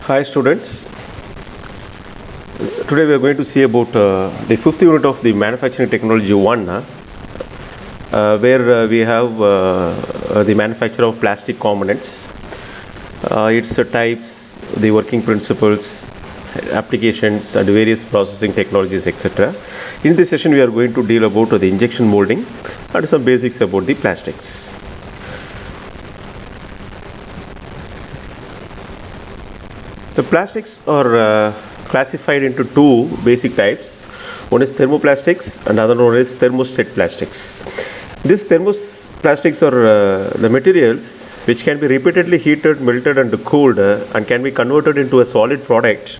Hi students, today we are going to see about the fifth unit of the manufacturing technology 1 where we have the manufacture of plastic components, its types, the working principles, applications and various processing technologies, etc. In this session we are going to deal about the injection molding and some basics about the plastics. The plastics are classified into two basic types. One is thermoplastics and another one is thermoset plastics. These thermoplastics are the materials which can be repeatedly heated, melted and cooled and can be converted into a solid product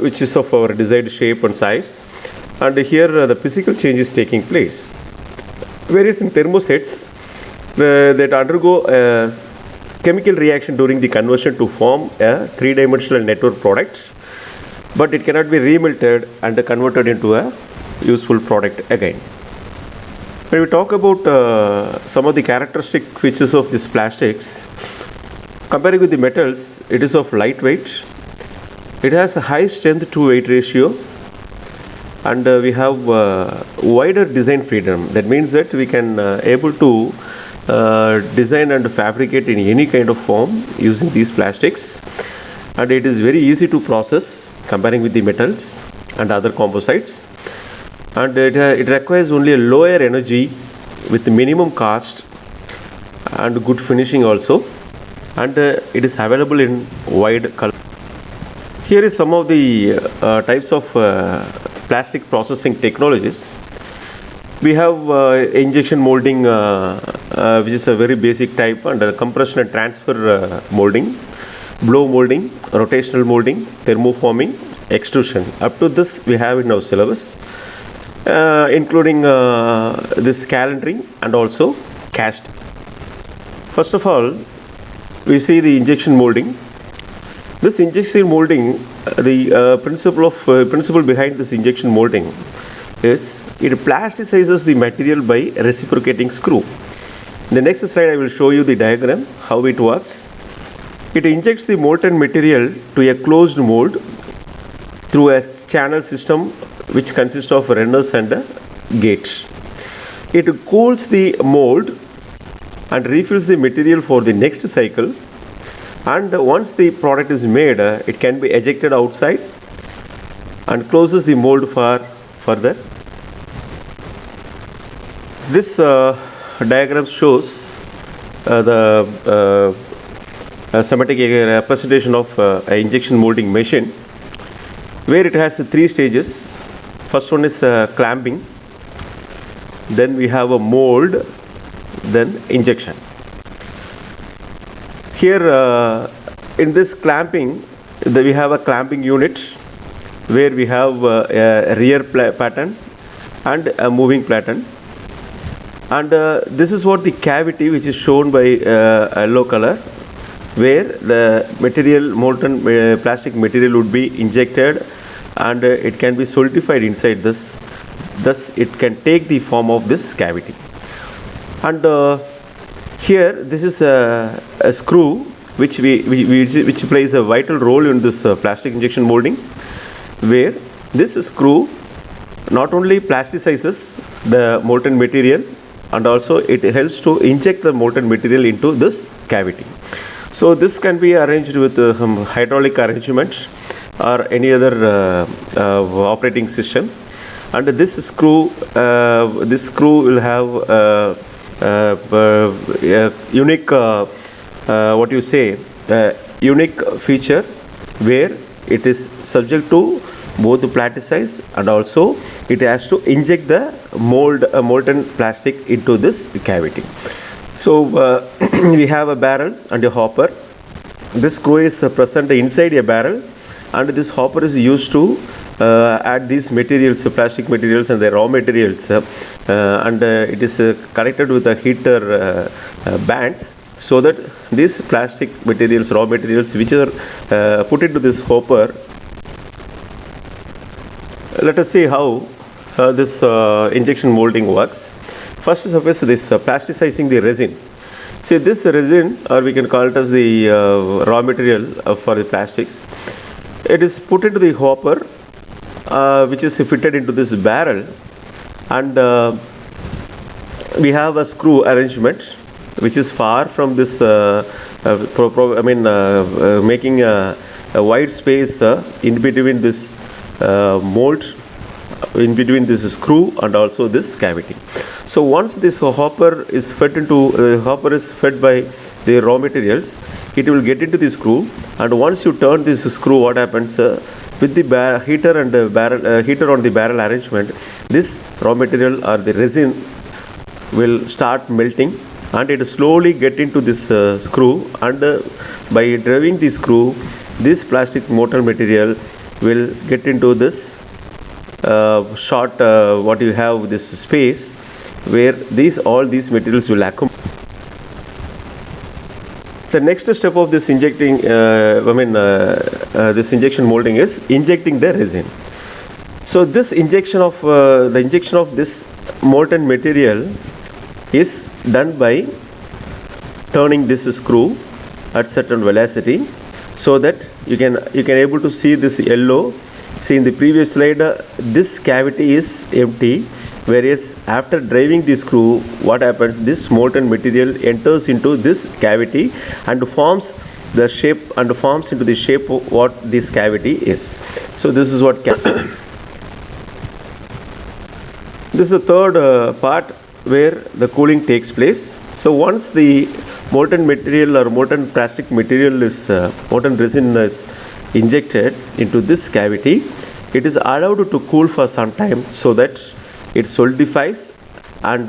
which is of our desired shape and size. And here the physical change is taking place. Whereas in thermosets that undergo chemical reaction during the conversion to form a three-dimensional network product, but it cannot be remelted and converted into a useful product again. When we talk about some of the characteristic features of these plastics, comparing with the metals, it is of lightweight, it has a high strength to weight ratio, and we have wider design freedom. That means that we can able to design and fabricate in any kind of form using these plastics, and it is very easy to process comparing with the metals and other composites, and it requires only a lower energy with minimum cost and good finishing also, and it is available in wide color. Here is some of the types of plastic processing technologies. We have injection molding, which is a very basic type, and compression and transfer molding, blow molding, rotational molding, thermoforming, extrusion. Up to this we have in our syllabus, including this calendering and also casting. First of all, we see the injection molding. This injection molding, the principle behind this injection molding is it plasticizes the material by reciprocating screw. In the next slide I will show you the diagram how it works. It injects the molten material to a closed mold through a channel system which consists of runners and gates. It cools the mold and refills the material for the next cycle, and once the product is made, it can be ejected outside and closes the mold for further. This diagram shows the schematic representation of an injection molding machine, where it has three stages. First one is clamping, then we have a mold, then injection. Here in this clamping, we have a clamping unit where we have a rear pattern and a moving pattern, and this is what the cavity which is shown by yellow color, where the material, molten plastic material would be injected, and it can be solidified inside this. Thus it can take the form of this cavity. And here this is a screw which which plays a vital role in this plastic injection molding, where this screw not only plasticizes the molten material, and also it helps to inject the molten material into this cavity. So this can be arranged with some hydraulic arrangement or any other operating system, and this screw will have a unique unique feature, where it is subject to both the plasticize, and also it has to inject the molten plastic into this cavity. So we have a barrel and a hopper. This screw is present inside a barrel, and this hopper is used to add these materials, plastic materials and the raw materials, and it is connected with the heater bands, so that these plastic materials, raw materials which are put into this hopper. Let us see how this injection molding works. First is this plasticizing the resin. See, this resin, or we can call it as the raw material for the plastics, it is put into the hopper, which is fitted into this barrel, and we have a screw arrangement which is far from this making a wide space in between this mold, in between this screw and also this cavity. So once this hopper is fed by the raw materials, it will get into the screw, and once you turn this screw, what happens with the heater and the heater on the barrel arrangement, this raw material or the resin will start melting, and it slowly get into this screw, and by driving the screw, this plastic mortar material will get into this what you have, this space where all these materials will accumulate. The next step of this injecting this injection molding is injecting the resin. So this injection of this molten material is done by turning this screw at certain velocity, so that you can able to see this yellow. See, in the previous slide, this cavity is empty, whereas after driving the screw, what happens, this molten material enters into this cavity and forms the shape, and forms into the shape of what this cavity is. So this is what this is the third part where the cooling takes place. So once the molten material or molten plastic material is molten resin is injected into this cavity, it is allowed to cool for some time so that it solidifies, and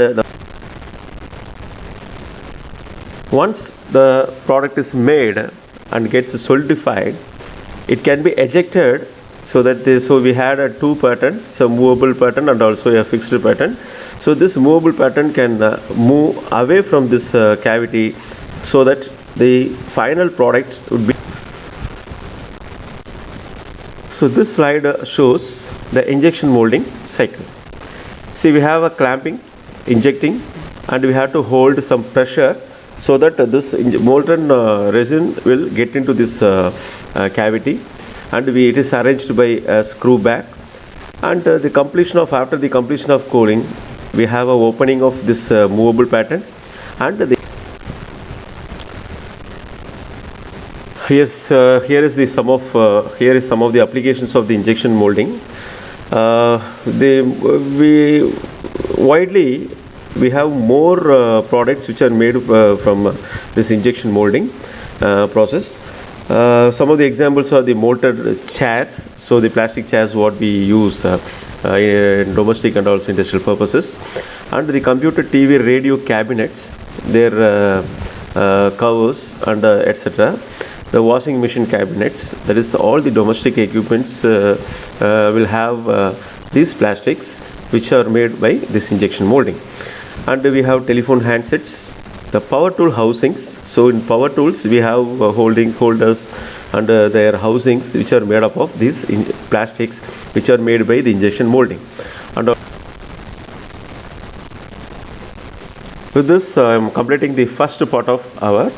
once the product is made and gets solidified, it can be ejected. So that we had a two pattern, so movable pattern and also a fixed pattern. So this movable pattern can move away from this cavity, so that the final product would be. So this slide shows the injection molding cycle. See, we have a clamping, injecting, and we have to hold some pressure so that this molten resin will get into this cavity, and it is arranged by a screw back. And after the completion of cooling, we have a opening of this movable pattern, and here is some of the applications of the injection molding. We have more products which are made from this injection molding process. Some of the examples are the molded chairs. So the plastic chairs what we use in domestic and also industrial purposes, and the computer, TV, radio cabinets, their covers and etc. The washing machine cabinets, that is all the domestic equipments will have these plastics which are made by this injection molding. And we have telephone handsets, the power tool housings. So in power tools we have holders and their housings which are made up of these plastics which are made by the injection molding. And with this I am completing the first part of our